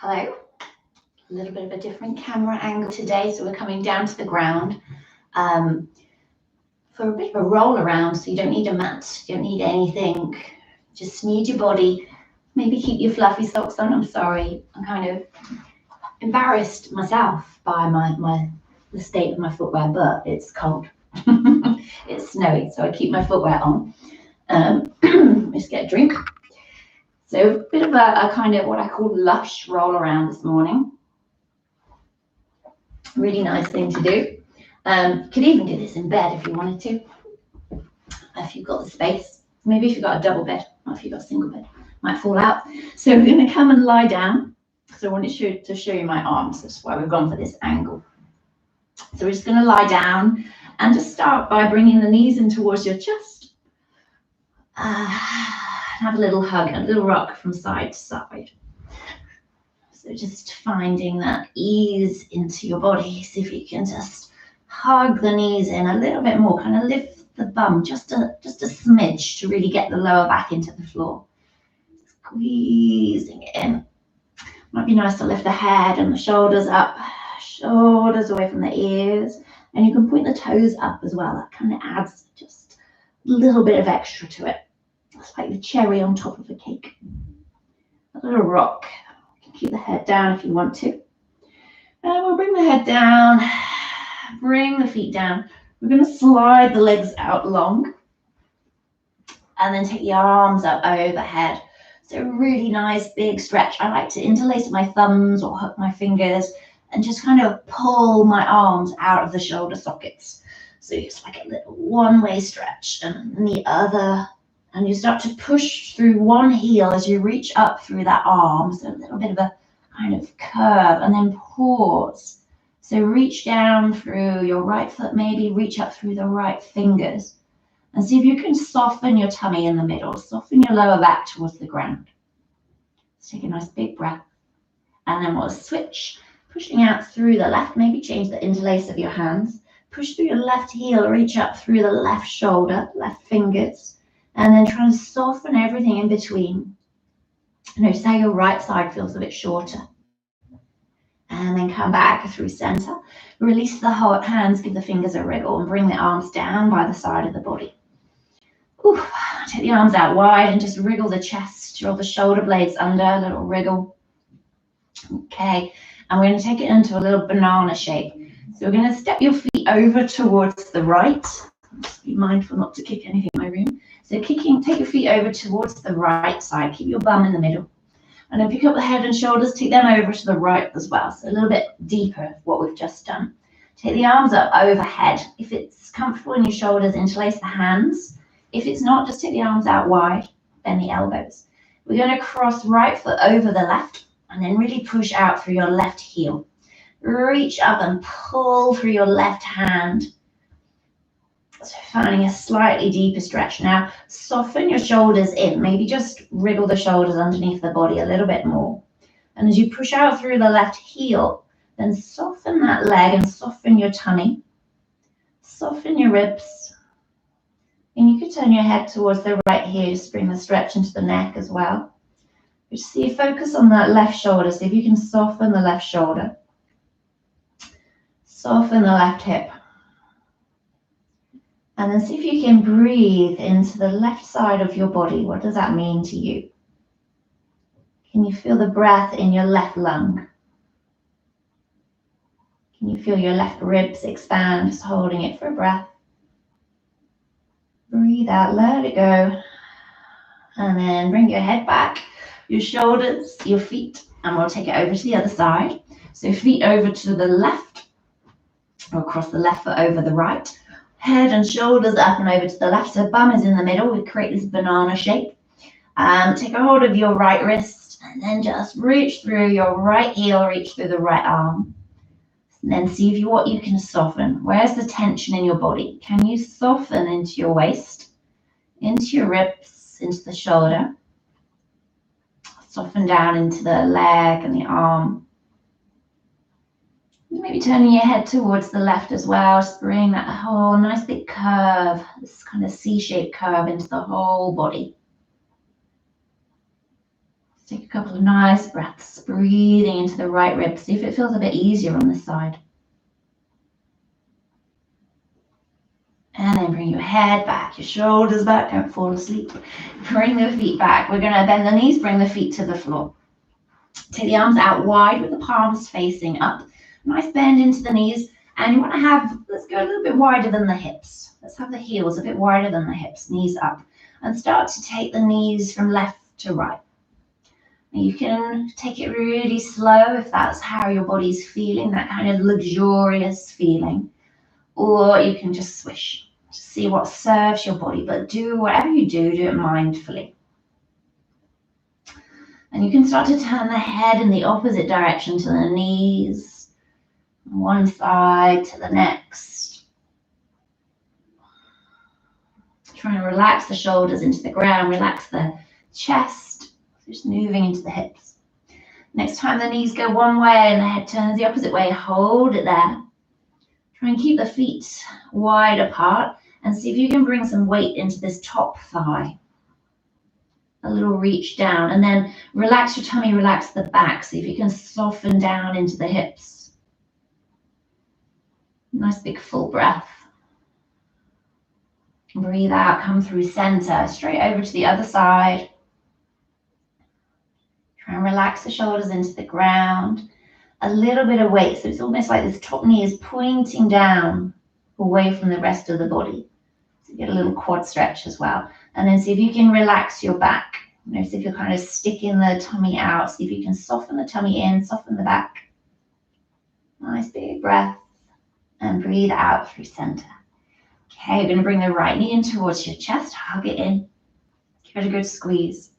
Hello, a little bit of a different camera angle today. So we're coming down to the ground for a bit of a roll around. So you don't need a mat, you don't need anything. Just need your body. Maybe keep your fluffy socks on. I'm sorry, I'm kind of embarrassed myself by the state of my footwear, but it's cold. It's snowy, so I keep my footwear on. Just get a drink. So a bit of a kind of what I call lush roll around this morning. Really nice thing to do. Could even do this in bed if you wanted to, if you've got the space. Maybe if you've got a double bed, or if you've got a single bed, might fall out. So we're going to come and lie down. So I wanted to show you my arms. That's why we've gone for this angle. So we're just going to lie down and just start by bringing the knees in towards your chest. Have a little hug, a little rock from side to side. So just finding that ease into your body. See if you can just hug the knees in a little bit more, kind of lift the bum just a smidge to really get the lower back into the floor. Squeezing it in. Might be nice to lift the head and the shoulders up, shoulders away from the ears. And you can point the toes up as well. That kind of adds just a little bit of extra to it. It's like the cherry on top of a cake. A little rock. You can keep the head down if you want to. And we'll bring the head down, bring the feet down. We're going to slide the legs out long and then take the arms up overhead. So really nice big stretch. I like to interlace my thumbs or hook my fingers and just kind of pull my arms out of the shoulder sockets. So it's like a little one-way stretch and the other. And you start to push through one heel as you reach up through that arm. So a little bit of a kind of curve and then pause. So reach down through your right foot, maybe reach up through the right fingers. And see if you can soften your tummy in the middle. Soften your lower back towards the ground. Let's take a nice big breath. And then we'll switch, pushing out through the left. Maybe change the interlace of your hands. Push through your left heel, reach up through the left shoulder, left fingers. And then try and soften everything in between. Notice how your right side feels a bit shorter. And then come back through center. Release the hands, give the fingers a wriggle, and bring the arms down by the side of the body. Ooh, take the arms out wide and just wriggle the chest, draw the shoulder blades under, a little wriggle. Okay, and we're going to take it into a little banana shape. So we're going to step your feet over towards the right. Just be mindful not to kick anything in my room. So take your feet over towards the right side. Keep your bum in the middle. And then pick up the head and shoulders. Take them over to the right as well. So a little bit deeper of what we've just done. Take the arms up overhead. If it's comfortable in your shoulders, interlace the hands. If it's not, just take the arms out wide. Bend the elbows. We're going to cross right foot over the left. And then really push out through your left heel. Reach up and pull through your left hand. So finding a slightly deeper stretch. Now, soften your shoulders in. Maybe just wriggle the shoulders underneath the body a little bit more. And as you push out through the left heel, then soften that leg and soften your tummy. Soften your ribs. And you could turn your head towards the right here. Just bring the stretch into the neck as well. Just see, focus on that left shoulder. See if you can soften the left shoulder. Soften the left hip. And then see if you can breathe into the left side of your body. What does that mean to you? Can you feel the breath in your left lung? Can you feel your left ribs expand, just holding it for a breath? Breathe out, let it go. And then bring your head back, your shoulders, your feet, and we'll take it over to the other side. So feet over to the left, or cross the left foot over the right. Head and shoulders up and over to the left. So bum is in the middle. We create this banana shape. Take a hold of your right wrist and then just reach through your right heel, reach through the right arm. And then see what you can soften. Where's the tension in your body? Can you soften into your waist, into your ribs, into the shoulder? Soften down into the leg and the arm. Maybe turning your head towards the left as well. Just bring that whole nice big curve, this kind of C-shaped curve into the whole body. Take a couple of nice breaths, breathing into the right rib. See if it feels a bit easier on this side. And then bring your head back, your shoulders back, don't fall asleep. Bring the feet back. We're going to bend the knees, bring the feet to the floor. Take the arms out wide with the palms facing up. Nice bend into the knees. And you want to have, let's go a little bit wider than the hips. Let's have the heels a bit wider than the hips, knees up. And start to take the knees from left to right. You can take it really slow if that's how your body's feeling, that kind of luxurious feeling. Or you can just swish, just see what serves your body. But do whatever you do, do it mindfully. And you can start to turn the head in the opposite direction to the knees, one side to the next. Trying to relax the shoulders into the ground, relax the chest, just moving into the hips. Next time the knees go one way and the head turns the opposite way, hold it there. Try and keep the feet wide apart and see if you can bring some weight into this top thigh. A little reach down, and then relax your tummy, relax the back. See if you can soften down into the hips. Nice big full breath. Breathe out, come through center, straight over to the other side. Try and relax the shoulders into the ground. A little bit of weight, so it's almost like this top knee is pointing down away from the rest of the body. So you get a little quad stretch as well. And then see if you can relax your back. Notice if you're kind of sticking the tummy out. See if you can soften the tummy in, soften the back. Nice big breath. And breathe out through center. Okay, you're going to bring the right knee in towards your chest. Hug it in. Give it a good squeeze.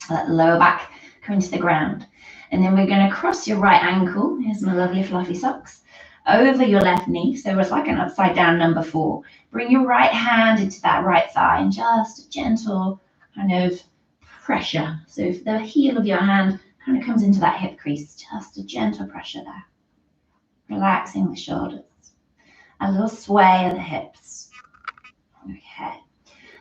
Let the lower back come into the ground. And then we're going to cross your right ankle. Here's my lovely fluffy socks. Over your left knee. So it's like an upside down number 4. Bring your right hand into that right thigh and just a gentle kind of pressure. So if the heel of your hand kind of comes into that hip crease, just a gentle pressure there. Relaxing the shoulders. A little sway of the hips. Okay.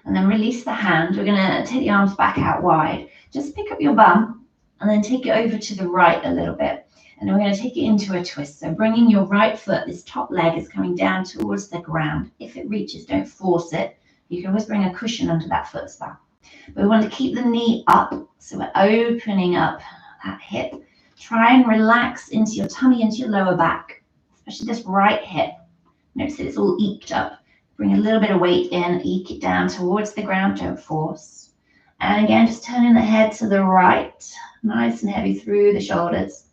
And then release the hand. We're going to take the arms back out wide. Just pick up your bum and then take it over to the right a little bit. And we're going to take it into a twist. So bringing your right foot, this top leg is coming down towards the ground. If it reaches, don't force it. You can always bring a cushion under that foot as well. But we want to keep the knee up. So we're opening up that hip. Try and relax into your tummy, into your lower back, especially this right hip. Notice that it's all eked up. Bring a little bit of weight in, eke it down towards the ground, don't force. And again, just turning the head to the right, nice and heavy through the shoulders.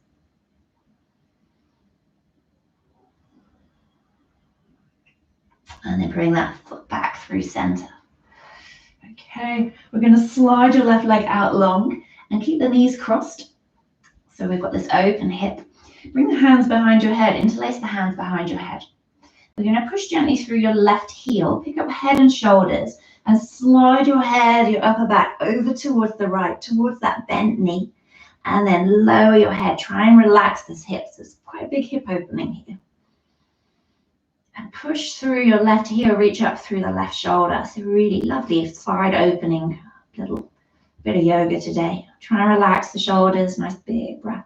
And then bring that foot back through center. Okay, we're going to slide your left leg out long and keep the knees crossed. So we've got this open hip. Bring the hands behind your head, interlace the hands behind your head. We're going to push gently through your left heel, pick up head and shoulders, and slide your head, your upper back over towards the right, towards that bent knee. And then lower your head. Try and relax this hip. So it's quite a big hip opening here. And push through your left heel, reach up through the left shoulder. So really lovely side opening, little bit of yoga today. Try and relax the shoulders, nice big breath.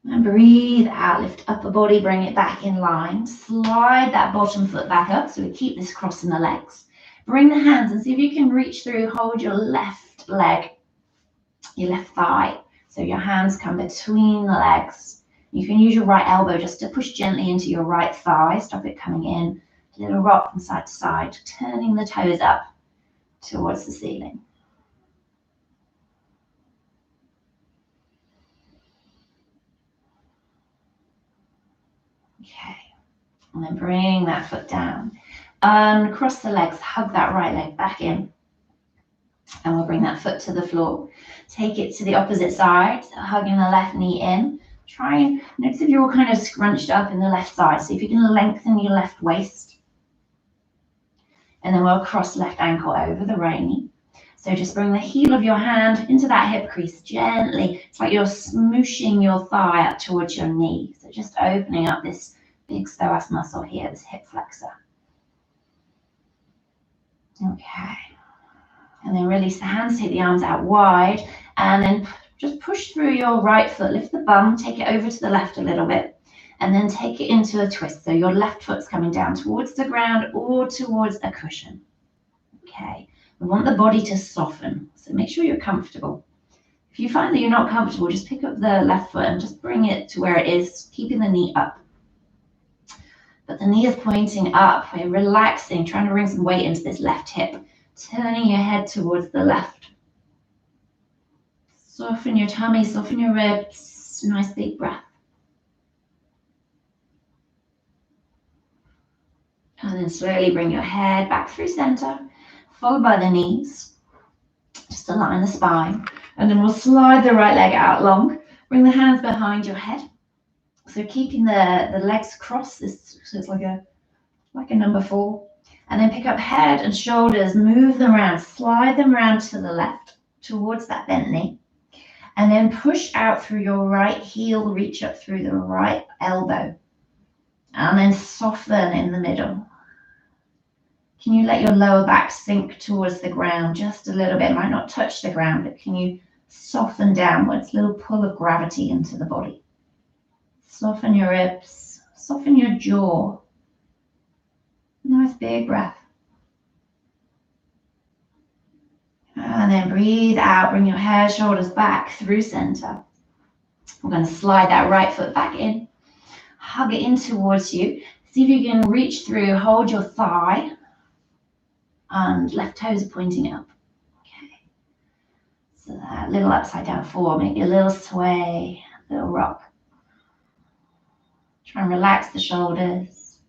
And breathe out, lift up the body, bring it back in line. Slide that bottom foot back up so we keep this crossing the legs. Bring the hands and see if you can reach through, hold your left leg, your left thigh. So your hands come between the legs. You can use your right elbow just to push gently into your right thigh, stop it coming in. A little rock from side to side, turning the toes up towards the ceiling. Okay, and then bring that foot down. Cross the legs, hug that right leg back in. And we'll bring that foot to the floor. Take it to the opposite side, so hugging the left knee in. Try and notice if you're all kind of scrunched up in the left side. So if you can lengthen your left waist. And then we'll cross left ankle over the right knee. So just bring the heel of your hand into that hip crease gently. It's like you're smooshing your thigh up towards your knee. So just opening up this big psoas muscle here, this hip flexor. Okay. And then release the hands, take the arms out wide, and then just push through your right foot, lift the bum, take it over to the left a little bit, and then take it into a twist. So your left foot's coming down towards the ground or towards a cushion. Okay, we want the body to soften, so make sure you're comfortable. If you find that you're not comfortable, just pick up the left foot and just bring it to where it is, keeping the knee up. But the knee is pointing up, we're relaxing, trying to bring some weight into this left hip, turning your head towards the left. Soften your tummy, soften your ribs, nice big breath. And then slowly bring your head back through center, followed by the knees. Just align the spine. And then we'll slide the right leg out long. Bring the hands behind your head. So keeping the legs crossed, so it's like a number 4. And then pick up head and shoulders, move them around, slide them around to the left, towards that bent knee. And then push out through your right heel, reach up through the right elbow. And then soften in the middle. Can you let your lower back sink towards the ground just a little bit? It might not touch the ground, but can you soften downwards? Little pull of gravity into the body. Soften your ribs, soften your jaw. Nice big breath. And then breathe out, bring your head, shoulders back through center. We're going to slide that right foot back in. Hug it in towards you. See if you can reach through, hold your thigh. And left toes are pointing up. Okay. So that little upside down forward, maybe a little sway, a little rock. Try and relax the shoulders.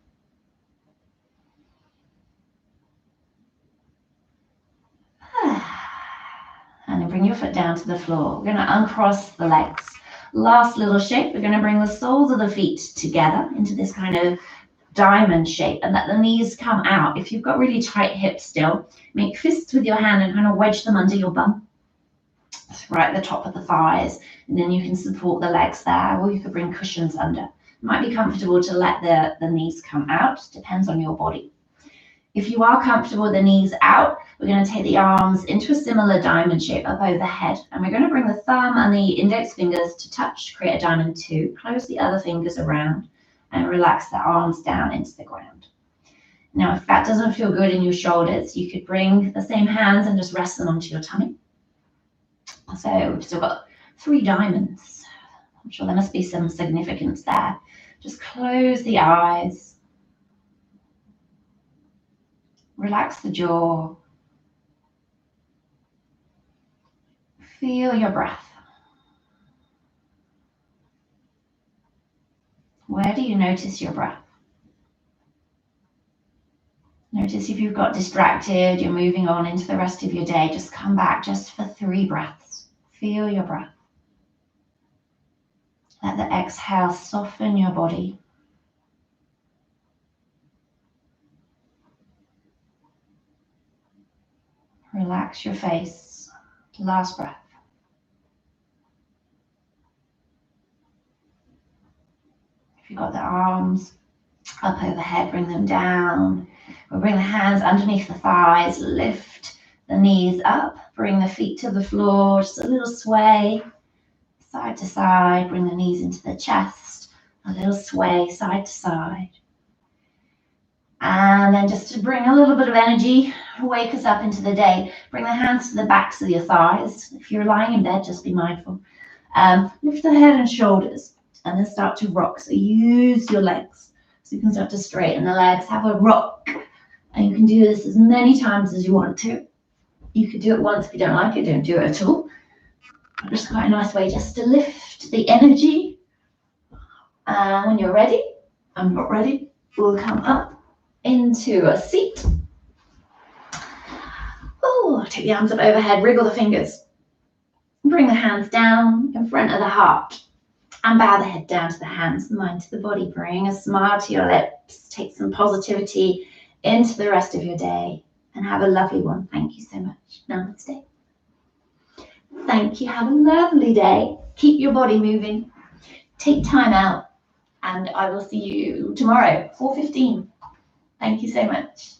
And then bring your foot down to the floor. We're going to uncross the legs. Last little shape, we're going to bring the soles of the feet together into this kind of diamond shape and let the knees come out. If you've got really tight hips still, make fists with your hand and kind of wedge them under your bum, right at the top of the thighs, and then you can support the legs there, or you could bring cushions under. It might be comfortable to let the knees come out, depends on your body. If you are comfortable with the knees out, we're going to take the arms into a similar diamond shape up overhead, and we're going to bring the thumb and the index fingers to touch, create a diamond 2, close the other fingers around, and relax the arms down into the ground. Now, if that doesn't feel good in your shoulders, you could bring the same hands and just rest them onto your tummy. So we've still got 3 diamonds. I'm sure there must be some significance there. Just close the eyes. Relax the jaw. Feel your breath. Where do you notice your breath? Notice if you've got distracted, you're moving on into the rest of your day, just come back just for 3 breaths. Feel your breath. Let the exhale soften your body. Relax your face. Last breath. If you've got the arms up overhead, bring them down. We'll bring the hands underneath the thighs, lift the knees up, bring the feet to the floor, just a little sway, side to side, bring the knees into the chest, a little sway, side to side. And then just to bring a little bit of energy, wake us up into the day, bring the hands to the backs of your thighs. If you're lying in bed, just be mindful. Lift the head and shoulders, and then start to rock. So use your legs. So you can start to straighten the legs, have a rock. And you can do this as many times as you want to. You could do it once. If you don't like it, don't do it at all. Just quite a nice way just to lift the energy. And when you're ready, I'm not ready, we'll come up into a seat. Oh, take the arms up overhead, wriggle the fingers. Bring the hands down in front of the heart. And bow the head down to the hands, the mind to the body. Bring a smile to your lips. Take some positivity into the rest of your day. And have a lovely one. Thank you so much. Namaste. Thank you. Have a lovely day. Keep your body moving. Take time out. And I will see you tomorrow, 4:15. Thank you so much.